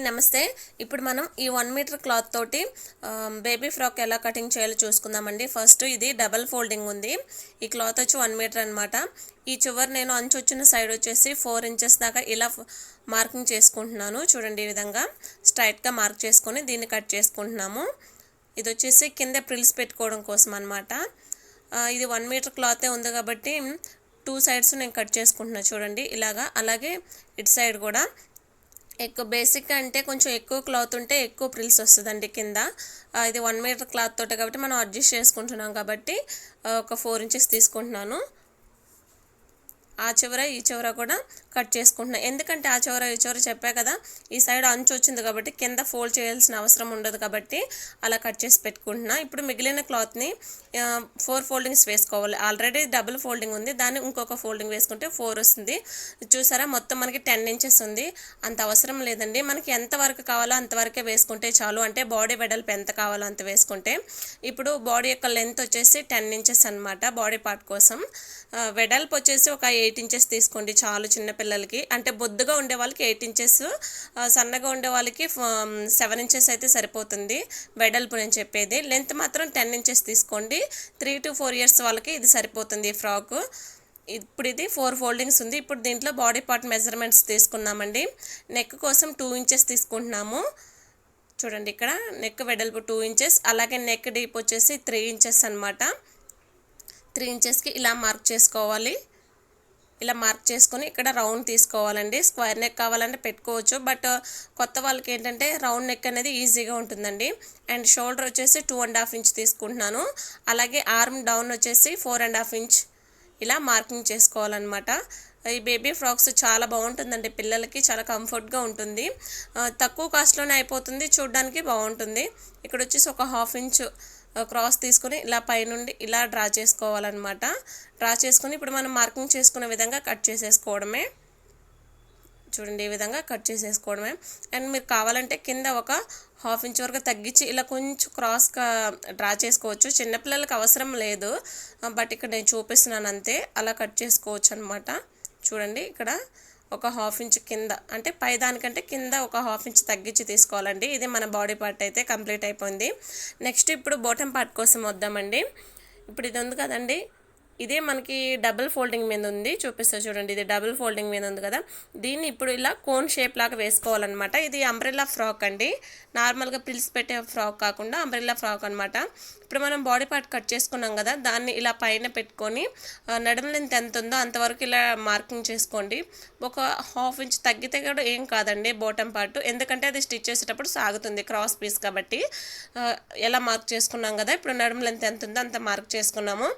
నమస్తే. ఇప్పుడు మనం ఈ 1 మీటర్ క్లాత్ తోటి బేబీ ఫ్రాక్ ఎలా కటింగ్ చేయాలో చూసుకుందామండి. ఫస్ట్ ఇది డబుల్ ఫోల్డింగ్ ఉంది. ఈ క్లాత్ వచ్చి 1 మీటర్ అనమాట. ఈ చివరి నేను అంచు వచ్చిన సైడ్ వచ్చేసి 4 ఇంచెస్ దాకా ఇలా మార్కింగ్ చేసుకుంటున్నాను. చూడండి, ఈ విధంగా స్ట్రైట్గా మార్క్ చేసుకొని దీన్ని కట్ చేసుకుంటున్నాము. ఇది వచ్చేసి కింద ప్రిల్స్ పెట్టుకోవడం కోసం అనమాట. ఇది 1 మీటర్ క్లాతే ఉంది కాబట్టి 2 సైడ్స్ నేను కట్ చేసుకుంటున్నాను. చూడండి ఇలాగా. అలాగే ఇటు సైడ్ కూడా ఎక్కువ బేసిక్ అంటే కొంచెం ఎక్కువ క్లాత్ ఉంటే ఎక్కువ ప్రిల్స్ వస్తుందండి కింద. ఇది 1 మీటర్ క్లాత్ తోటే కాబట్టి మనం అడ్జస్ట్ చేసుకుంటున్నాం కాబట్టి ఒక 4 ఇంచెస్ తీసుకుంటున్నాను. ఆ చివర ఈ చివర కూడా కట్ చేసుకుంటున్నా. ఎందుకంటే ఆ చివర ఈ చివర చెప్పా కదా, ఈ సైడ్ అంచు వచ్చింది కాబట్టి కింద ఫోల్డ్ చేయాల్సిన అవసరం ఉండదు కాబట్టి అలా కట్ చేసి పెట్టుకుంటున్నా. ఇప్పుడు మిగిలిన క్లాత్ని 4 ఫోల్డింగ్స్ వేసుకోవాలి. ఆల్రెడీ డబుల్ ఫోల్డింగ్ ఉంది, దాన్ని ఇంకొక ఫోల్డింగ్ వేసుకుంటే 4 వస్తుంది. చూసారా, మొత్తం మనకి 10 ఇంచెస్ ఉంది. అంత అవసరం లేదండి. మనకి ఎంత వరకు కావాలో అంతవరకే వేసుకుంటే చాలు. అంటే బాడీ వెడల్పు ఎంత కావాలో అంత వేసుకుంటే. ఇప్పుడు బాడీ యొక్క లెంత్ వచ్చేసి 10 ఇంచెస్ అనమాట. బాడీ పార్ట్ కోసం వెడల్పు వచ్చేసి ఒక 8 ఇంచెస్ తీసుకోండి చాలు. చిన్నపిల్లలకి అంటే బొద్దుగా ఉండే వాళ్ళకి 8 ఇంచెస్, సన్నగా ఉండే వాళ్ళకి 7 ఇంచెస్ అయితే సరిపోతుంది వెడల్పు నేను చెప్పేది. లెంత్ మాత్రం 10 ఇంచెస్ తీసుకోండి. 3 to 4 ఇయర్స్ వాళ్ళకి ఇది సరిపోతుంది ఈ ఫ్రాక్. ఇప్పుడు ఇది 4 ఫోల్డింగ్స్ ఉంది. ఇప్పుడు దీంట్లో బాడీ పార్ట్ మెజర్మెంట్స్ తీసుకున్నామండి. నెక్ కోసం 2 ఇంచెస్ తీసుకుంటున్నాము. చూడండి, ఇక్కడ నెక్ వెడల్పు 2 ఇంచెస్, అలాగే నెక్ డీప్ వచ్చేసి 3 ఇంచెస్ అనమాట. 3 ఇంచెస్కి ఇలా మార్క్ చేసుకోవాలి. ఇలా మార్క్ చేసుకొని ఇక్కడ రౌండ్ తీసుకోవాలండి. స్క్వేర్ నెక్ కావాలంటే పెట్టుకోవచ్చు, బట్ కొత్త వాళ్ళకి ఏంటంటే రౌండ్ నెక్ అనేది ఈజీగా ఉంటుందండి. అండ్ షోల్డర్ వచ్చేసి 2.5 ఇంచ్ తీసుకుంటున్నాను. అలాగే ఆర్మ్ డౌన్ వచ్చేసి 4.5 ఇంచ్ ఇలా మార్కింగ్ చేసుకోవాలన్నమాట. ఈ బేబీ ఫ్రాక్స్ చాలా బాగుంటుందండి, పిల్లలకి చాలా కంఫర్ట్గా ఉంటుంది. తక్కువ కాస్ట్లోనే అయిపోతుంది, చూడడానికి బాగుంటుంది. ఇక్కడ వచ్చేసి ఒక 1/2 ఇంచ్ క్రాస్ తీసుకొని ఇలా పైనుండి ఇలా డ్రా చేసుకోవాలన్నమాట. డ్రా చేసుకొని ఇప్పుడు మనం మార్కింగ్ చేసుకునే విధంగా కట్ చేసేసుకోవడమే. చూడండి, ఈ విధంగా కట్ చేసేసుకోవడమే. అండ్ మీరు కావాలంటే కింద ఒక 1/2 ఇంచ్ వరకు తగ్గించి ఇలా కొంచెం క్రాస్గా డ్రా చేసుకోవచ్చు. చిన్నపిల్లలకి అవసరం లేదు, బట్ ఇక్కడ నేను చూపిస్తున్నాను అంతే. అలా కట్ చేసుకోవచ్చు అనమాట. చూడండి, ఇక్కడ ఒక 1/2 ఇంచ్ కింద, అంటే పై దానికంటే కింద ఒక 1/2 ఇంచ్ తగ్గించి తీసుకోవాలండి. ఇది మన బాడీ పార్ట్ అయితే కంప్లీట్ అయిపోయింది. నెక్స్ట్ ఇప్పుడు బాటమ్ పార్ట్ కోసం వద్దామండి. ఇప్పుడు ఇది ఉంది కదండి, ఇదే మనకి డబుల్ ఫోల్డింగ్ మీద ఉంది. చూపిస్తా చూడండి, ఇది డబుల్ ఫోల్డింగ్ మీద ఉంది కదా. దీన్ని ఇప్పుడు ఇలా కోన్ షేప్ లాగా వేసుకోవాలన్నమాట. ఇది అంబ్రెల్లా ఫ్రాక్ అండి, నార్మల్గా ప్రిల్స్ పెట్టే ఫ్రాక్ కాకుండా అంబ్రెల్లా ఫ్రాక్ అనమాట. ఇప్పుడు మనం బాడీ పార్ట్ కట్ చేసుకున్నాం కదా, దాన్ని ఇలా పైన పెట్టుకొని నడుము లెంత్ ఎంత ఉందో అంతవరకు ఇలా మార్కింగ్ చేసుకోండి. ఒక 1/2 ఇంచ్ తగ్గితే కూడా ఏం కాదండి బాటమ్ పార్ట్, ఎందుకంటే అది స్టిచ్ చేసేటప్పుడు సాగుతుంది క్రాస్ పీస్ కాబట్టి. ఎలా మార్క్ చేసుకున్నాం కదా, ఇప్పుడు నడుము లెంత్ ఎంత ఉందో అంత మార్క్ చేసుకున్నాము.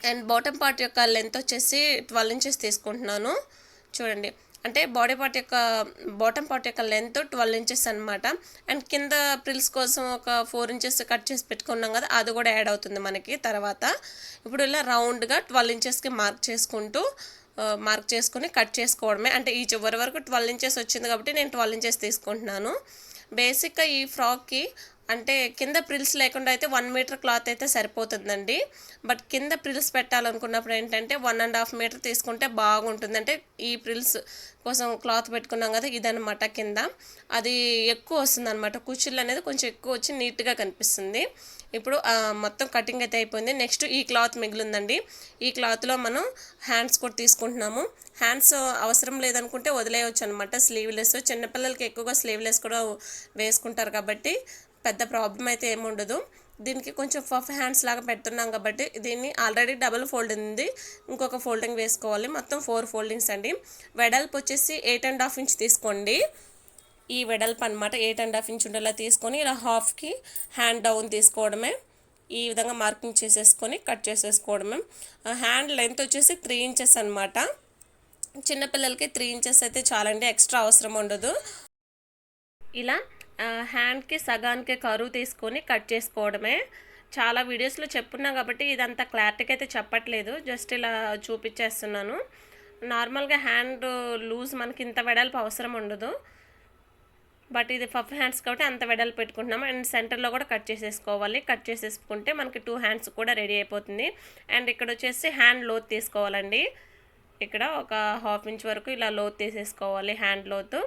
అండ్ బాటమ్ పార్ట్ యొక్క లెంత్ వచ్చేసి 12 ఇంచెస్ తీసుకుంటున్నాను. చూడండి, అంటే బాడీ పార్ట్ యొక్క బాటమ్ పార్ట్ యొక్క లెంత్ 12 ఇంచెస్ అనమాట. అండ్ కింద ప్రిల్స్ కోసం ఒక 4 ఇంచెస్ కట్ చేసి పెట్టుకున్నాం కదా, అది కూడా యాడ్ అవుతుంది మనకి తర్వాత. ఇప్పుడు ఇలా రౌండ్గా 12 ఇంచెస్కి మార్క్ చేసుకొని కట్ చేసుకోవడమే. అంటే ఈ చివరి వరకు 12 ఇంచెస్ వచ్చింది కాబట్టి నేను 12 ఇంచెస్ తీసుకుంటున్నాను. బేసిక్గా ఈ ఫ్రాక్కి అంటే కింద ప్రిల్స్ లేకుండా అయితే 1 మీటర్ క్లాత్ అయితే సరిపోతుందండి. బట్ కింద ప్రిల్స్ పెట్టాలనుకున్నప్పుడు ఏంటంటే 1.5 మీటర్ తీసుకుంటే బాగుంటుంది. అంటే ఈ ప్రిల్స్ కోసం క్లాత్ పెట్టుకున్నాం కదా, ఇదనమాట కింద. అది ఎక్కువ వస్తుంది అనమాట, కుచ్చిళ్ళు అనేది కొంచెం ఎక్కువ వచ్చి నీట్గా కనిపిస్తుంది. ఇప్పుడు మొత్తం కటింగ్ అయితే అయిపోయింది. నెక్స్ట్ ఈ క్లాత్ మిగిలిందండి. ఈ క్లాత్లో మనం హ్యాండ్స్ కూడా తీసుకుంటున్నాము. హ్యాండ్స్ అవసరం లేదనుకుంటే వదిలేయవచ్చు అనమాట, స్లీవ్లెస్. చిన్నపిల్లలకి ఎక్కువగా స్లీవ్లెస్ కూడా వేసుకుంటారు కాబట్టి పెద్ద ప్రాబ్లం అయితే ఏముండదు. దీనికి కొంచెం పఫ్ హ్యాండ్స్ లాగా పెడుతున్నాం కాబట్టి దీన్ని ఆల్రెడీ డబుల్ ఫోల్డ్ ఉంది, ఇంకొక ఫోల్డింగ్ వేసుకోవాలి. మొత్తం 4 ఫోల్డింగ్స్ అండి. వెడల్పు వచ్చేసి 8.5 ఇంచ్ తీసుకోండి. ఈ వెడల్పు అనమాట 8.5 ఇంచ్ ఉండేలా తీసుకొని ఇలా హాఫ్కి హ్యాండ్ డౌన్ తీసుకోవడమే. ఈ విధంగా మార్కింగ్ చేసేసుకొని కట్ చేసేసుకోవడమే. హ్యాండ్ లెంత్ వచ్చేసి 3 ఇంచెస్ అనమాట. చిన్నపిల్లలకి 3 ఇంచెస్ అయితే చాలండి, ఎక్స్ట్రా అవసరం ఉండదు. ఇలా హ్యాండ్కి సగానికి కరువు తీసుకొని కట్ చేసుకోవడమే. చాలా వీడియోస్లో చెప్పున్నా కాబట్టి ఇదంతా క్లారిటీగా అయితే చెప్పట్లేదు, జస్ట్ ఇలా చూపించేస్తున్నాను. నార్మల్గా హ్యాండ్ లూజ్ మనకి ఇంత వెడల్పు అవసరం ఉండదు, బట్ ఇది పఫ్ హ్యాండ్స్ కాబట్టి అంత వెడల్పు పెట్టుకుంటున్నాము. అండ్ సెంటర్లో కూడా కట్ చేసేసుకోవాలి. కట్ చేసేసుకుంటే మనకి 2 హ్యాండ్స్ కూడా రెడీ అయిపోతుంది. అండ్ ఇక్కడ వచ్చేసి హ్యాండ్ లోత్ తీసుకోవాలండి. ఇక్కడ ఒక హాఫ్ ఇంచ్ వరకు ఇలా లోతు తీసేసుకోవాలి. హ్యాండ్ లోతు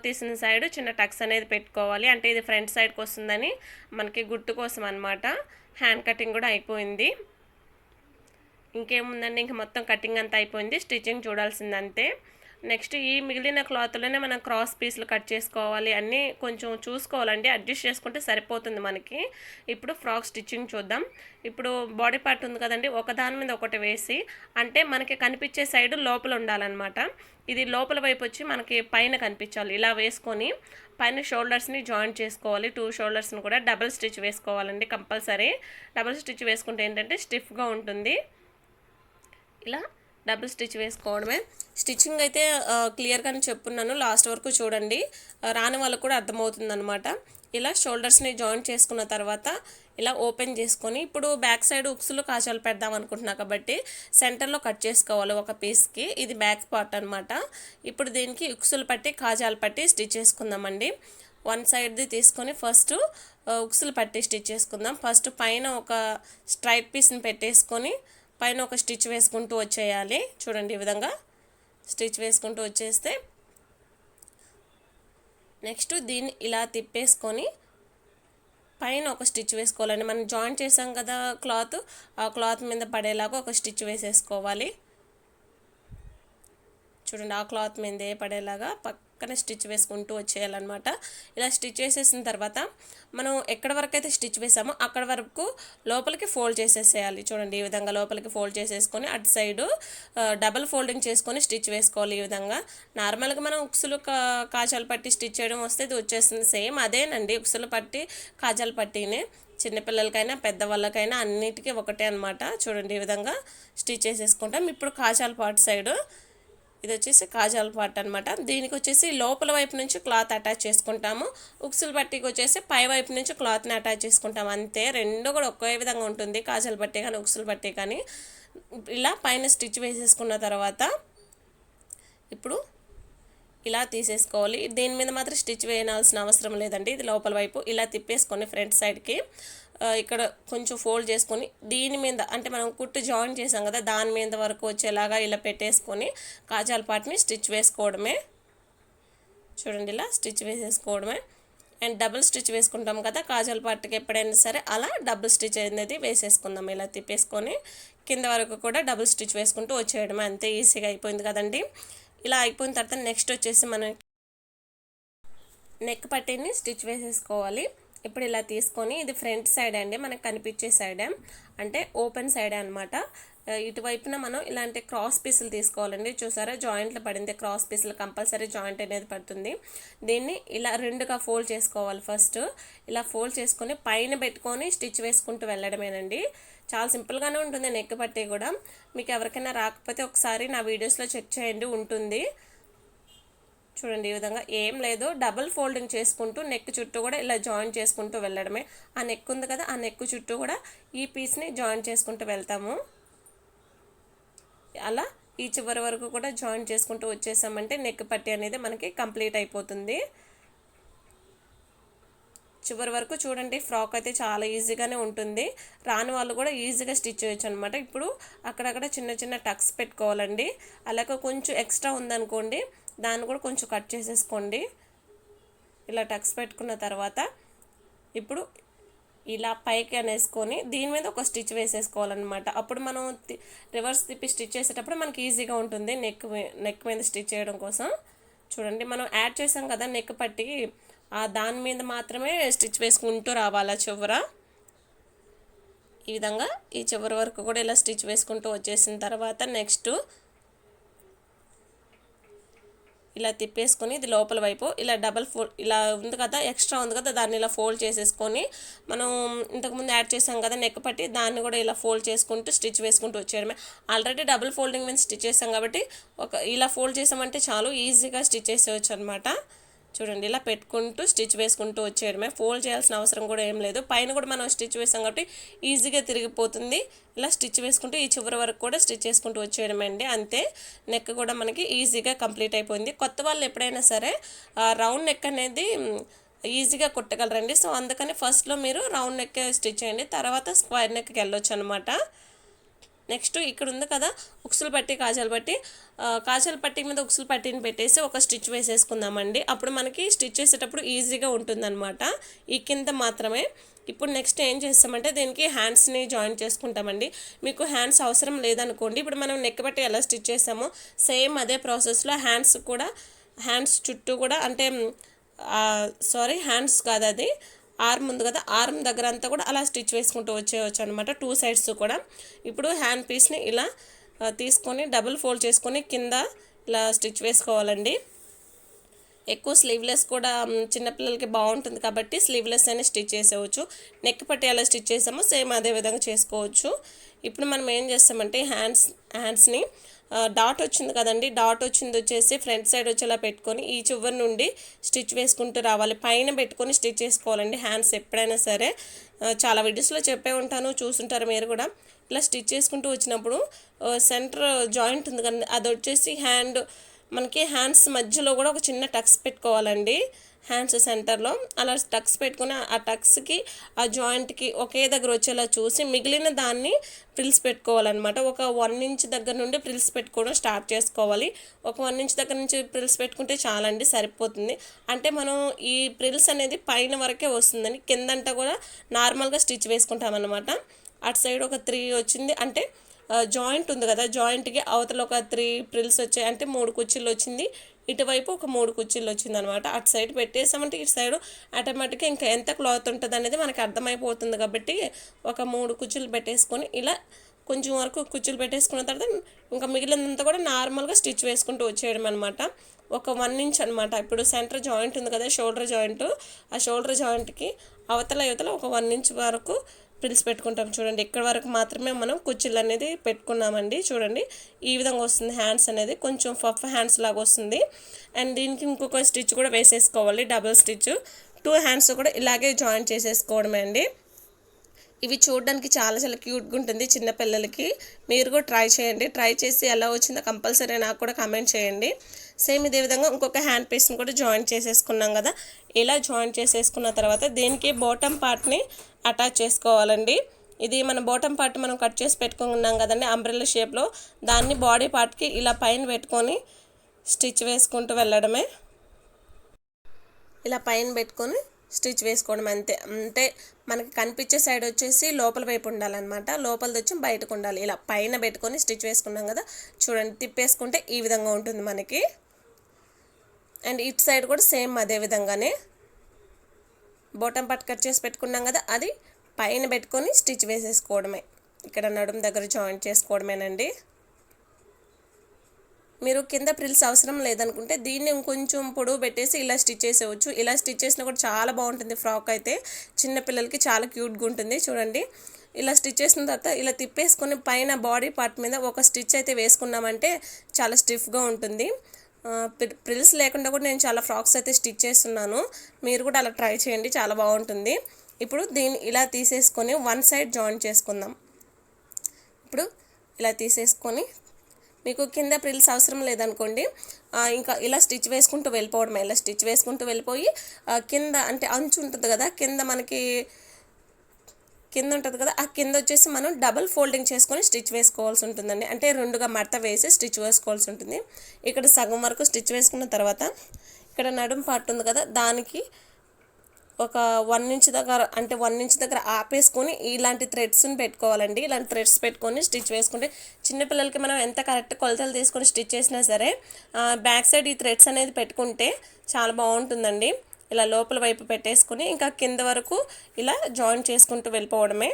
తీసిన సైడ్ చిన్న టక్స్ అనేది పెట్టుకోవాలి. అంటే ఇది ఫ్రంట్ సైడ్కి వస్తుందని మనకి గుట్టు కోసం అనమాట. హ్యాండ్ కటింగ్ కూడా అయిపోయింది. ఇంకేముందండి, ఇంక మొత్తం కటింగ్ అంతా అయిపోయింది. స్టిచ్చింగ్ చూడాల్సిందంతే. నెక్స్ట్ ఈ మిగిలిన క్లాత్లోనే మనం క్రాస్ పీస్లు కట్ చేసుకోవాలి. అన్నీ కొంచెం చూసుకోవాలండి, అడ్జస్ట్ చేసుకుంటే సరిపోతుంది మనకి. ఇప్పుడు ఫ్రాక్ స్టిచ్చింగ్ చూద్దాం. ఇప్పుడు బాడీ పార్ట్ ఉంది కదండి, ఒకదాని మీద ఒకటి వేసి, అంటే మనకి కనిపించే సైడ్ లోపల ఉండాలన్నమాట. ఇది లోపల వైపు వచ్చి మనకి పైన కనిపించాలి. ఇలా వేసుకొని పైన షోల్డర్స్ని జాయింట్ చేసుకోవాలి. 2 షోల్డర్స్ని కూడా డబుల్ స్టిచ్ వేసుకోవాలండి కంపల్సరీ. డబుల్ స్టిచ్ వేసుకుంటే ఏంటంటే స్టిఫ్గా ఉంటుంది. ఇలా డబుల్ స్టిచ్ వేసుకోవడమే. స్టిచ్చింగ్ అయితే క్లియర్గానే చెప్పున్నాను, లాస్ట్ వరకు చూడండి, రాని వాళ్ళకు కూడా అర్థమవుతుంది అనమాట. ఇలా షోల్డర్స్ని జాయింట్ చేసుకున్న తర్వాత ఇలా ఓపెన్ చేసుకొని, ఇప్పుడు బ్యాక్ సైడ్ ఉక్సులు కాజాలు పెడదాం అనుకుంటున్నా కాబట్టి సెంటర్లో కట్ చేసుకోవాలి ఒక పీస్కి. ఇది బ్యాక్ పార్ట్ అనమాట. ఇప్పుడు దీనికి ఉక్సులు పట్టి కాజాలు పట్టి స్టిచ్ చేసుకుందామండి. వన్ సైడ్ది తీసుకొని ఫస్ట్ ఉక్సులు పట్టి స్టిచ్ చేసుకుందాం. ఫస్ట్ పైన ఒక స్ట్రైట్ పీస్ని పెట్టేసుకొని పైన ఒక స్టిచ్ వేసుకుంటూ వచ్చేయాలి. చూడండి, ఈ విధంగా స్టిచ్ వేసుకుంటూ వచ్చేస్తే నెక్స్ట్ దీన్ని ఇలా తిప్పేసుకొని పైన ఒక స్టిచ్ వేసుకోవాలండి. మనం జాయింట్ చేసాం కదా క్లాత్, ఆ క్లాత్ మీద పడేలాగా ఒక స్టిచ్ వేసేసుకోవాలి. చూడండి, ఆ క్లాత్ మీదే పడేలాగా పక్కన స్టిచ్ వేసుకుంటూ వచ్చేయాలన్నమాట. ఇలా స్టిచ్ వేసేసిన తర్వాత మనం ఎక్కడ వరకు అయితే స్టిచ్ వేసామో అక్కడ వరకు లోపలికి ఫోల్డ్ చేసేసేయాలి. చూడండి, ఈ విధంగా లోపలికి ఫోల్డ్ చేసేసుకొని అటు సైడు డబల్ ఫోల్డింగ్ చేసుకొని స్టిచ్ వేసుకోవాలి. ఈ విధంగా నార్మల్గా మనం ఉక్సులు కాజాలు పట్టి స్టిచ్ చేయడం వస్తే ఇది వచ్చేస్తుంది. సేమ్ అదేనండి, ఉక్సులు పట్టి కాజాలు పట్టినే చిన్నపిల్లలకైనా పెద్దవాళ్ళకైనా అన్నిటికీ ఒకటే అనమాట. చూడండి, ఈ విధంగా స్టిచ్ చేసేసుకుంటాం. ఇప్పుడు కాజాల పార్ట్ సైడు ఇది వచ్చేసి కాజాల పార్ట్ అనమాట. దీనికి వచ్చేసి లోపల వైపు నుంచి క్లాత్ అటాచ్ చేసుకుంటాము. ఉక్సులు పట్టికి వచ్చేసి పై వైపు నుంచి క్లాత్ని అటాచ్ చేసుకుంటాము. అంతే, రెండు కూడా ఒకే విధంగా ఉంటుంది, కాజాల పట్టి కానీ ఉక్సులు పట్టి కానీ. ఇలా పైన స్టిచ్ వేసేసుకున్న తర్వాత ఇప్పుడు ఇలా తీసేసుకోవాలి. దీని మీద మాత్రం స్టిచ్ వేయాల్సిన అవసరం లేదండి. ఇది లోపల వైపు ఇలా తిప్పేసుకొని ఫ్రంట్ సైడ్కి ఇక్కడ కొంచెం ఫోల్డ్ చేసుకొని దీని మీద, అంటే మనం కుట్టు జాయిన్ చేసాం కదా, దాని మీద వరకు వచ్చేలాగా ఇలా పెట్టేసుకొని కాజాల పార్ట్ని స్టిచ్ వేసుకోవడమే. చూడండి, ఇలా స్టిచ్ వేసేసుకోవడమే. అండ్ డబుల్ స్టిచ్ వేసుకుంటాం కదా కాజాల పార్ట్కి ఎప్పుడైనా సరే, అలా డబుల్ స్టిచ్ అనేది వేసేసుకుందాం. ఇలా తిప్పేసుకొని కింద వరకు కూడా డబుల్ స్టిచ్ వేసుకుంటూ వచ్చేయడమే. అంతే, ఈజీగా అయిపోయింది కదండి. ఇలా అయిపోయిన తర్వాత నెక్స్ట్ వచ్చేసి మనం నెక్ పట్టీని స్టిచ్ వేసేసుకోవాలి. ఇప్పుడు ఇలా తీసుకొని, ఇది ఫ్రంట్ సైడ్ అండి, మనకు కనిపించే సైడే, అంటే ఓపెన్ సైడే అనమాట. ఇటువైపున మనం ఇలాంటి క్రాస్ పీసులు తీసుకోవాలండి. చూసారా, జాయింట్లు పడింది, క్రాస్ పీసులు కంపల్సరీ జాయింట్ అనేది పడుతుంది. దీన్ని ఇలా రెండుగా ఫోల్డ్ చేసుకోవాలి. ఫస్ట్ ఇలా ఫోల్డ్ చేసుకొని పైన పెట్టుకొని స్టిచ్ వేసుకుంటూ వెళ్ళడమేనండి. చాలా సింపుల్గానే ఉంటుంది నెక్ పట్టీ కూడా. మీకు ఎవరికైనా రాకపోతే ఒకసారి నా వీడియోస్లో చెక్ చేయండి, ఉంటుంది. చూడండి, ఈ విధంగా ఏం లేదు, డబుల్ ఫోల్డింగ్ చేసుకుంటూ నెక్ చుట్టూ కూడా ఇలా జాయిన్ చేసుకుంటూ వెళ్ళడమే. ఆ నెక్ ఉంది కదా, ఆ నెక్ చుట్టూ కూడా ఈ పీస్ని జాయిన్ చేసుకుంటూ వెళ్తాము. అలా ఈ చివరి వరకు కూడా జాయిన్ చేసుకుంటూ వచ్చేసామంటే నెక్ పట్టీ అనేది మనకి కంప్లీట్ అయిపోతుంది. చివరి వరకు చూడండి, ఫ్రాక్ అయితే చాలా ఈజీగానే ఉంటుంది. రాని వాళ్ళు కూడా ఈజీగా స్టిచ్ చేయొచ్చు అనమాట. ఇప్పుడు అక్కడక్కడ చిన్న చిన్న టక్స్ పెట్టుకోవాలండి. అలాగే కొంచెం ఎక్స్ట్రా ఉందనుకోండి, దాన్ని కూడా కొంచెం కట్ చేసేసుకోండి. ఇలా టక్స్ పెట్టుకున్న తర్వాత ఇప్పుడు ఇలా పైకి అనేసుకొని దీని మీద ఒక స్టిచ్ వేసేసుకోవాలన్నమాట. అప్పుడు మనం రివర్స్ తిప్పి స్టిచ్ చేసేటప్పుడు మనకి ఈజీగా ఉంటుంది నెక్ మీద స్టిచ్ చేయడం కోసం. చూడండి, మనం యాడ్ చేసాం కదా నెక్ పట్టి, దాని మీద మాత్రమే స్టిచ్ వేసుకుంటూ రావాలా చివర. ఈ విధంగా ఈ చివరి వరకు కూడా ఇలా స్టిచ్ వేసుకుంటూ వచ్చేసిన తర్వాత నెక్స్ట్ ఇలా తిప్పేసుకొని ఇది లోపల వైపు ఇలా డబల్ ఫోల్డ్ ఇలా ఉంది కదా, ఎక్స్ట్రా ఉంది కదా, దాన్ని ఇలా ఫోల్డ్ చేసేసుకొని మనం ఇంతకుముందు యాడ్ చేసాం కదా నెక్ పట్టి, దాన్ని కూడా ఇలా ఫోల్డ్ చేసుకుంటూ స్టిచ్ వేసుకుంటూ వచ్చేయడమే. ఆల్రెడీ డబుల్ ఫోల్డింగ్ మీద స్టిచ్ చేసాం కాబట్టి ఇలా ఫోల్డ్ చేసామంటే చాలు, ఈజీగా స్టిచ్ చేసేవచ్చు అనమాట. చూడండి, ఇలా పెట్టుకుంటూ స్టిచ్ వేసుకుంటూ వచ్చేయడమే. ఫోల్డ్ చేయాల్సిన అవసరం కూడా ఏం లేదు. పైన కూడా మనం స్టిచ్ వేసాం కాబట్టి ఈజీగా తిరిగిపోతుంది. ఇలా స్టిచ్ వేసుకుంటూ ఈ చివరి వరకు కూడా స్టిచ్ చేసుకుంటూ వచ్చేయడమే అండి. అంతే, నెక్ కూడా మనకి ఈజీగా కంప్లీట్ అయిపోయింది. కొత్త వాళ్ళు ఎప్పుడైనా సరే రౌండ్ నెక్ అనేది ఈజీగా కుట్టగలరండి. సో అందుకని ఫస్ట్లో మీరు రౌండ్ నెక్ స్టిచ్ చేయండి, తర్వాత స్క్వేర్ నెక్కి వెళ్ళొచ్చు అనమాట. నెక్స్ట్ ఇక్కడ ఉంది కదా ఉక్సులు పట్టి కాజాల పట్టి మీద ఉక్సులు పట్టిని పెట్టేసి ఒక స్టిచ్ వేసేసుకుందామండి. అప్పుడు మనకి స్టిచ్ చేసేటప్పుడు ఈజీగా ఉంటుందన్నమాట. ఈ కింద మాత్రమే. ఇప్పుడు నెక్స్ట్ ఏం చేస్తామంటే దీనికి హ్యాండ్స్ని జాయిన్ చేసుకుంటామండి. మీకు హ్యాండ్స్ అవసరం లేదనుకోండి, ఇప్పుడు మనం నెక్ పట్టి ఎలా స్టిచ్ చేసామో సేమ్ అదే ప్రాసెస్లో హ్యాండ్స్ చుట్టూ కూడా అంటే హ్యాండ్స్ కాదు, అది ఆర్మ్ ఉంది కదా, ఆర్మ్ దగ్గర అంతా కూడా అలా స్టిచ్ వేసుకుంటూ వచ్చేయచ్చు అనమాట, 2 సైడ్స్ కూడా. ఇప్పుడు హ్యాండ్ పీస్ని ఇలా తీసుకొని డబుల్ ఫోల్డ్ చేసుకొని కింద ఇలా స్టిచ్ వేసుకోవాలండి. ఎక్కువ స్లీవ్లెస్ కూడా చిన్నపిల్లలకి బాగుంటుంది కాబట్టి స్లీవ్లెస్ అయినా స్టిచ్ చేసేవచ్చు. నెక్ పట్టి ఎలా స్టిచ్ చేసామో సేమ్ అదే విధంగా చేసుకోవచ్చు. ఇప్పుడు మనం ఏం చేస్తామంటే హ్యాండ్స్ని డాట్ వచ్చింది కదండి, డాట్ వచ్చింది వచ్చేసి ఫ్రంట్ సైడ్ వచ్చేలా పెట్టుకొని ఈ చివరి నుండి స్టిచ్ వేసుకుంటూ రావాలి. పైన పెట్టుకొని స్టిచ్ చేసుకోవాలండి హ్యాండ్స్ ఎప్పుడైనా సరే. చాలా వీడియోస్లో చెప్పే ఉంటాను, చూసుంటారు మీరు కూడా. ఇలా స్టిచ్ చేసుకుంటూ వచ్చినప్పుడు సెంటర్ జాయింట్ ఉంది కదండి, అది వచ్చేసి మనకి హ్యాండ్స్ మధ్యలో కూడా ఒక చిన్న టక్స్ పెట్టుకోవాలండి. హ్యాండ్స్ సెంటర్లో అలా టక్స్ పెట్టుకుని ఆ టక్స్కి ఆ జాయింట్కి ఒకే దగ్గర వచ్చేలా చూసి మిగిలిన దాన్ని ప్రిల్స్ పెట్టుకోవాలన్నమాట. ఒక 1 ఇంచ్ దగ్గర నుండి ప్రిల్స్ పెట్టుకోవడం స్టార్ట్ చేసుకోవాలి. ఒక 1 ఇంచ్ దగ్గర నుంచి ప్రిల్స్ పెట్టుకుంటే చాలండి, సరిపోతుంది. అంటే మనం ఈ ప్రిల్స్ అనేది పైన వరకే వస్తుందని, కిందంతా కూడా నార్మల్గా స్టిచ్ వేసుకుంటామన్నమాట. అటు సైడ్ ఒక 3 వచ్చింది అంటే జాయింట్ ఉంది కదా, జాయింట్కి అవతల ఒక 3 ప్రిల్స్ వచ్చాయి అంటే 3 కుర్చీలు వచ్చింది. ఇటువైపు ఒక 3 కుర్చీలు వచ్చింది అనమాట. అటు సైడ్ పెట్టేసామంటే ఇటు సైడ్ ఆటోమేటిక్గా ఇంకా ఎంత క్లాత్ ఉంటుంది అనేది మనకి అర్థమైపోతుంది. కాబట్టి ఒక 3 కుర్చీలు పెట్టేసుకొని ఇలా కొంచెం వరకు కుర్చీలు పెట్టేసుకున్న తర్వాత ఇంకా మిగిలినంతా కూడా నార్మల్గా స్టిచ్ వేసుకుంటూ వచ్చేయడం అనమాట. ఒక 1 ఇంచ్ అనమాట. ఇప్పుడు సెంటర్ జాయింట్ ఉంది కదా, షోల్డర్ జాయింట్, ఆ షోల్డర్ జాయింట్కి అవతల ఒక 1 ఇంచ్ వరకు ప్రిల్స్ పెట్టుకుంటాం. చూడండి, ఇక్కడ వరకు మాత్రమే మనం కుర్చీలు అనేది పెట్టుకున్నామండి. చూడండి, ఈ విధంగా వస్తుంది హ్యాండ్స్ అనేది, కొంచెం పఫ్ హ్యాండ్స్ లాగా వస్తుంది. అండ్ దీనికి ఇంకొక స్టిచ్ కూడా వేసేసుకోవాలి, డబుల్ స్టిచ్. 2 హ్యాండ్స్ కూడా ఇలాగే జాయిన్ చేసేసుకోవడమే అండి. ఇవి చూడడానికి చాలా క్యూట్గా ఉంటుంది చిన్నపిల్లలకి. మీరు కూడా ట్రై చేయండి. ట్రై చేసి ఎలా వచ్చిందో కంపల్సరీ నాకు కూడా కామెంట్ చేయండి. సేమ్ ఇదే విధంగా ఇంకొక హ్యాండ్ పీస్ని కూడా జాయిన్ చేసేసుకున్నాం కదా. ఇలా జాయిన్ చేసేసుకున్న తర్వాత దీనికి బాటమ్ పార్ట్ని అటాచ్ చేసుకోవాలండి. ఇది మన బాటమ్ పార్ట్ మనం కట్ చేసి పెట్టుకున్నాం కదండి అంబ్రెల్లా షేప్లో, దాన్ని బాడీ పార్ట్కి ఇలా పైన పెట్టుకొని స్టిచ్ వేసుకుంటూ వెళ్ళడమే. ఇలా పైన పెట్టుకొని స్టిచ్ వేసుకోవడం అంతే. అంటే మనకి కనిపించే సైడ్ వచ్చేసి లోపల వైపు ఉండాలన్నమాట, లోపలిది వచ్చి బయటకు ఉండాలి. ఇలా పైన పెట్టుకొని స్టిచ్ వేసుకున్నాం కదా, చూడండి తిప్పేసుకుంటే ఈ విధంగా ఉంటుంది మనకి. అండ్ ఇటు సైడ్ కూడా సేమ్ అదే విధంగానే బాటమ్ పార్ట్ కట్ చేసి పెట్టుకున్నాం కదా, అది పైన పెట్టుకొని స్టిచ్ వేసేసుకోవడమే. ఇక్కడ నడుము దగ్గర జాయింట్ చేసుకోవడమేనండి. మీరు కింద ప్రిల్స్ అవసరం లేదనుకుంటే దీన్ని ఇంకొంచెం పొడవు పెట్టేసి ఇలా స్టిచ్ చేసేవచ్చు. ఇలా స్టిచ్ చేసినా కూడా చాలా బాగుంటుంది. ఫ్రాక్ అయితే చిన్నపిల్లలకి చాలా క్యూట్గా ఉంటుంది. చూడండి, ఇలా స్టిచ్ చేసిన తర్వాత ఇలా తిప్పేసుకొని పైన బాడీ పార్ట్ మీద ఒక స్టిచ్ అయితే వేసుకున్నామంటే చాలా స్టిఫ్గా ఉంటుంది. ప్రిల్స్ లేకుండా కూడా నేను చాలా ఫ్రాక్స్ అయితే స్టిచ్ చేస్తున్నాను. మీరు కూడా అలా ట్రై చేయండి, చాలా బాగుంటుంది. ఇప్పుడు దీన్ని ఇలా తీసేసుకొని 1 సైడ్ జాయిన్ చేసుకుందాం. ఇప్పుడు ఇలా తీసేసుకొని మీకు కింద ప్రిల్స్ అవసరం లేదనుకోండి, ఇంకా ఇలా స్టిచ్ వేసుకుంటూ వెళ్ళిపోవడమే. ఇలా స్టిచ్ వేసుకుంటూ వెళ్ళిపోయి కింద అంటే అంచు ఉంటుంది కదా, కింద ఉంటుంది కదా, ఆ కింద వచ్చేసి మనం డబుల్ ఫోల్డింగ్ చేసుకొని స్టిచ్ వేసుకోవాల్సి ఉంటుందండి. అంటే 2గా మడత వేసి స్టిచ్ వేసుకోవాల్సి ఉంటుంది. ఇక్కడ సగం వరకు స్టిచ్ వేసుకున్న తర్వాత ఇక్కడ నడుము పార్ట్ ఉంది కదా, దానికి ఒక 1 ఇంచ్ దగ్గర అంటే 1 ఇంచ్ దగ్గర ఆపేసుకొని ఇలాంటి థ్రెడ్స్ని పెట్టుకోవాలండి. ఇలాంటి థ్రెడ్స్ పెట్టుకొని స్టిచ్ వేసుకుంటే చిన్నపిల్లలకి మనం ఎంత కరెక్ట్ కొలతలు తీసుకొని స్టిచ్ చేసినా సరే బ్యాక్ సైడ్ ఈ థ్రెడ్స్ అనేది పెట్టుకుంటే చాలా బాగుంటుందండి. ఇలా లోపల వైపు పెట్టేసుకొని ఇంకా కింద వరకు ఇలా జాయిన్ చేసుకుంటూ వెళ్ళిపోవడమే.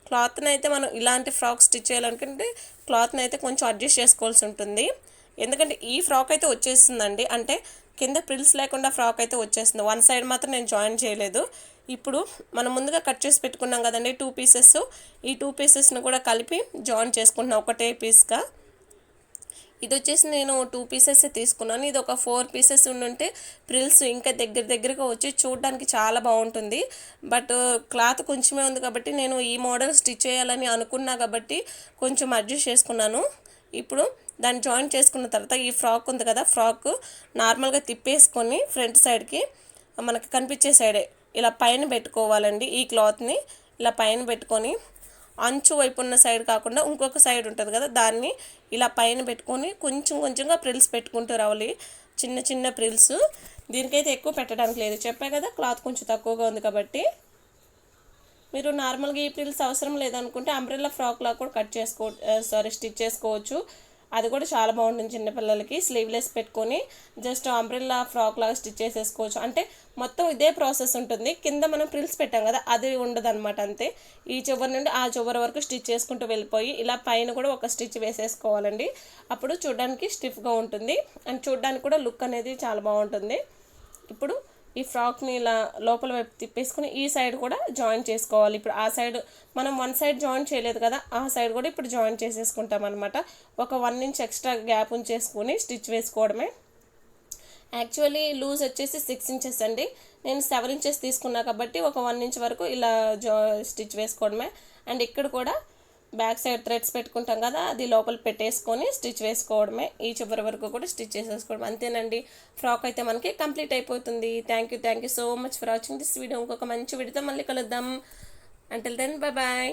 క్లాత్ని అయితే మనం ఇలాంటి ఫ్రాక్ స్టిచ్ చేయాలనుకుంటే క్లాత్ని అయితే కొంచెం అడ్జస్ట్ చేసుకోవాల్సి ఉంటుంది. ఎందుకంటే ఈ ఫ్రాక్ అయితే వచ్చేస్తుందండి, అంటే కింద ప్రిల్స్ లేకుండా ఫ్రాక్ అయితే వచ్చేస్తుంది. 1 సైడ్ మాత్రం నేను జాయిన్ చేయలేదు. ఇప్పుడు మనం ముందుగా కట్ చేసి పెట్టుకున్నాం కదండి 2 పీసెస్, ఈ 2 పీసెస్ని కూడా కలిపి జాయిన్ చేసుకుంటున్నాం ఒకటే పీస్గా. ఇది వచ్చేసి నేను 2 పీసెస్ తీసుకున్నాను. ఇది ఒక 4 పీసెస్ ఉండుంటే ప్రిల్స్ ఇంకా దగ్గరగా వచ్చి చూడడానికి చాలా బాగుంటుంది. బట్ క్లాత్ కొంచెమే ఉంది కాబట్టి నేను ఈ మోడల్ స్టిచ్ చేయాలని అనుకున్నా కాబట్టి కొంచెం అడ్జస్ట్ చేసుకున్నాను. ఇప్పుడు దాన్ని జాయిన్ చేసుకున్న తర్వాత ఈ ఫ్రాక్ ఉంది కదా, ఫ్రాక్ నార్మల్గా తిప్పేసుకొని ఫ్రంట్ సైడ్కి మనకి కనిపించే సైడే ఇలా పైన పెట్టుకోవాలండి. ఈ క్లాత్ని ఇలా పైన పెట్టుకొని అంచు వైపు ఉన్న సైడ్ కాకుండా ఇంకొక సైడ్ ఉంటుంది కదా, దాన్ని ఇలా పైన పెట్టుకొని కొంచెం కొంచెంగా ప్రిల్స్ పెట్టుకుంటూ రావాలి, చిన్న చిన్న ప్రిల్స్. దీనికైతే ఎక్కువ పెట్టడానికి లేదు, చెప్పా కదా క్లాత్ కొంచెం తక్కువగా ఉంది కాబట్టి. మీరు నార్మల్గా ఈ ప్రిల్స్ అవసరం లేదనుకుంటే అంబ్రెల్లా ఫ్రాక్ లాగా కూడా స్టిచ్ చేసుకోవచ్చు. అది కూడా చాలా బాగుంటుంది చిన్నపిల్లలకి. స్లీవ్లెస్ పెట్టుకొని జస్ట్ అంబ్రెల్లా ఫ్రాక్ లాగా స్టిచ్ చేసేసుకోవచ్చు. అంటే మొత్తం ఇదే ప్రాసెస్ ఉంటుంది, కింద మనం ప్రిల్స్ పెట్టాం కదా అది ఉండదు అనమాట. అంతే, ఈ చివరి నుండి ఆ చివరి వరకు స్టిచ్ చేసుకుంటూ వెళ్ళిపోయి ఇలా పైన కూడా ఒక స్టిచ్ వేసేసుకోవాలండి. అప్పుడు చూడడానికి స్టిఫ్గా ఉంటుంది అండ్ చూడడానికి కూడా లుక్ అనేది చాలా బాగుంటుంది. ఇప్పుడు ఈ ఫ్రాక్ని ఇలా లోపల వైపు తిప్పేసుకుని ఈ సైడ్ కూడా జాయిన్ చేసుకోవాలి. ఇప్పుడు ఆ సైడ్ మనం వన్ సైడ్ జాయిన్ చేయలేదు కదా, ఆ సైడ్ కూడా ఇప్పుడు జాయిన్ చేసేసుకుంటాం అనమాట. ఒక 1 ఇంచ్ ఎక్స్ట్రా గ్యాప్ ఉంచేసుకొని స్టిచ్ వేసుకోవడమే. యాక్చువల్లీ లూజ్ వచ్చేసి 6 ఇంచెస్ అండి, నేను 7 ఇంచెస్ తీసుకున్నా కాబట్టి ఒక 1 ఇంచ్ వరకు ఇలా స్టిచ్ వేసుకోవడమే. అండ్ ఇక్కడ కూడా బ్యాక్ సైడ్ థ్రెడ్స్ పెట్టుకుంటాం కదా, అది లోపల పెట్టేసుకొని స్టిచ్ వేసుకోవడమే. ఈ చివరి వరకు కూడా స్టిచ్ చేసేసుకోవడం, అంతేనండి. ఫ్రాక్ అయితే మనకి కంప్లీట్ అయిపోతుంది. Thank you so much for watching this video. ఇంకొక మంచి వీడియోతో మళ్ళీ కలుద్దాం. Until then, bye bye.